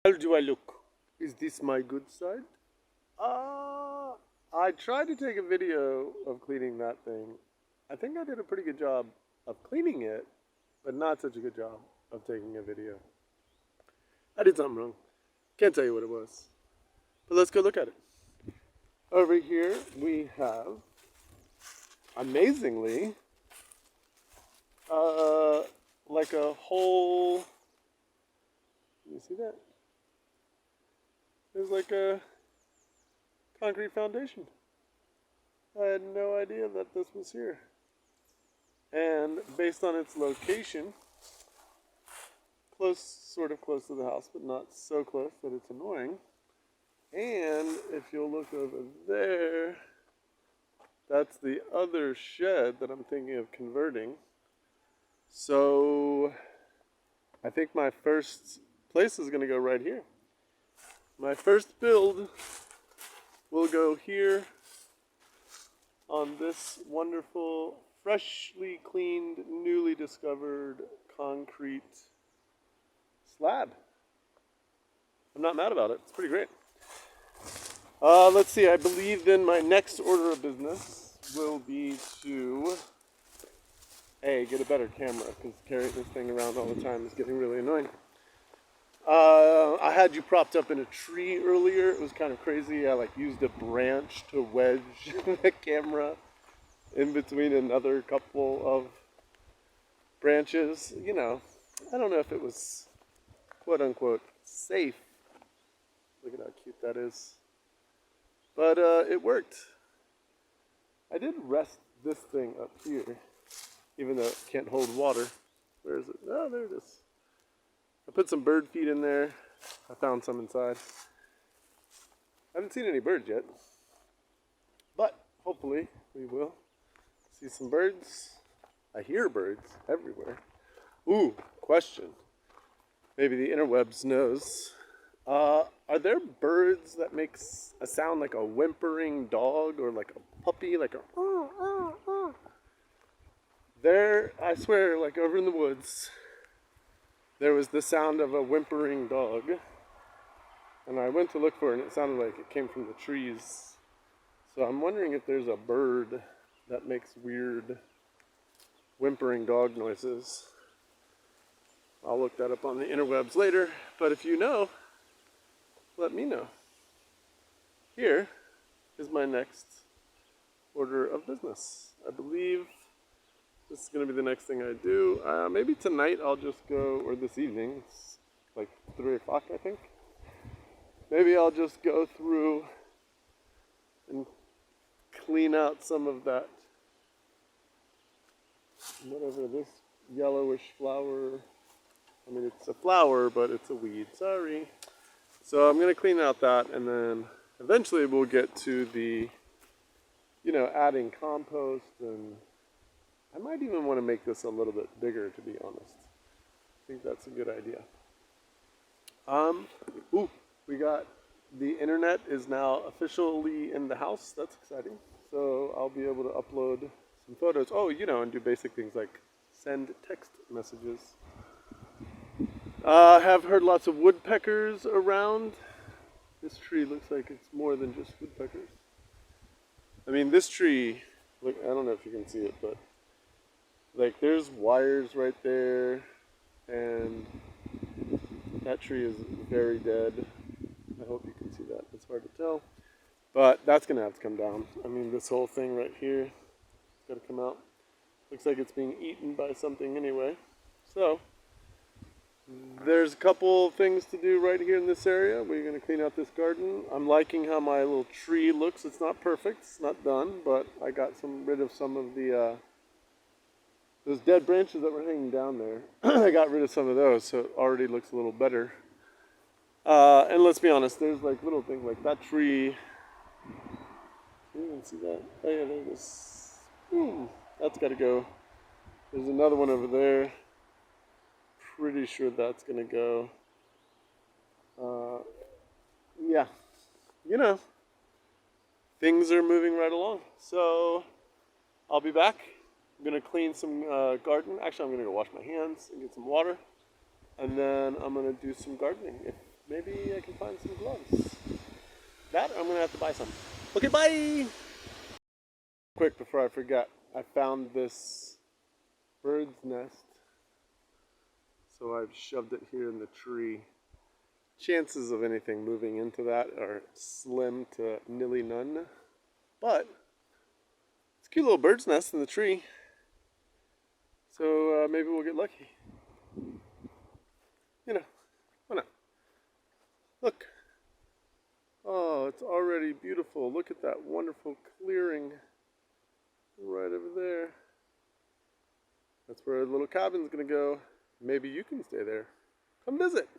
How do I look? Is this my good side? I tried to take a video of cleaning that thing. I think I did a pretty good job of cleaning it, but not such a good job of taking a video. I did something wrong. Can't tell you what it was. But let's go look at it. Over here we have, amazingly, like a whole, you see that? There's like a concrete foundation. I had no idea that this was here. And based on its location, sort of close to the house, but not so close that it's annoying. And if you'll look over there, that's the other shed that I'm thinking of converting. So I think my first place is going to go right here. My first build will go here on this wonderful, freshly cleaned, newly discovered concrete slab. I'm not mad about it. It's pretty great. Let's see. I believe then my next order of business will be to get a better camera, because carrying this thing around all the time is getting really annoying. I had you propped up in a tree earlier. It was kind of crazy. I used a branch to wedge the camera in between another couple of branches. You know, I don't know if it was quote unquote safe. Look at how cute that is. But it worked. I did rest this thing up here, even though it can't hold water. Where is it? Oh, there it is. I put some bird feed in there. I found some inside. I haven't seen any birds yet, but hopefully we will see some birds. I hear birds everywhere. Ooh, question. Maybe the interwebs knows. Are there birds that makes a sound like a whimpering dog or like a puppy, like a There, I swear, like over in the woods, there was the sound of a whimpering dog, and I went to look for it, and it sounded like it came from the trees. So I'm wondering if there's a bird that makes weird whimpering dog noises. I'll look that up on the interwebs later, but if you know, let me know. Here is my next order of business. I believe this is going to be the next thing I do. Maybe tonight I'll just go, or this evening, it's like 3 o'clock I think. Maybe I'll just go through and clean out some of that, whatever this yellowish flower. I mean, it's a flower, but it's a weed, sorry. So I'm going to clean out that, and then eventually we'll get to the, adding compost, and I might even want to make this a little bit bigger, to be honest. I think that's a good idea. We got the internet is now officially in the house. That's exciting. So I'll be able to upload some photos. Oh, and do basic things like send text messages. I have heard lots of woodpeckers around. This tree looks like it's more than just woodpeckers. I mean, this tree, look, I don't know if you can see it, but there's wires right there, and that tree is very dead. I hope you can see that. It's hard to tell, but that's gonna have to come down. I mean, this whole thing right here, it's gotta come out. Looks like it's being eaten by something anyway. So There's a couple things to do right here in this area. We're going to clean out this garden. I'm liking how my little tree looks. It's not perfect, it's not done, but I got rid of some of the those dead branches that were hanging down there. I got rid of some of those, so it already looks a little better. And let's be honest, there's like little things like that tree. You can see that. Oh yeah, there it is. That's got to go. There's another one over there. Pretty sure that's gonna go. Yeah, you know, things are moving right along. So I'll be back. I'm gonna clean some garden. Actually, I'm gonna go wash my hands and get some water, and then I'm gonna do some gardening. If maybe I can find some gloves. That or I'm gonna have to buy some. Okay, bye. Quick before I forget, I found this bird's nest. So I've shoved it here in the tree. Chances of anything moving into that are slim to nearly none. But it's a cute little bird's nest in the tree. So maybe we'll get lucky. You know, why not? Look. Oh, it's already beautiful. Look at that wonderful clearing right over there. That's where our little cabin's gonna go. Maybe you can stay there. Come visit.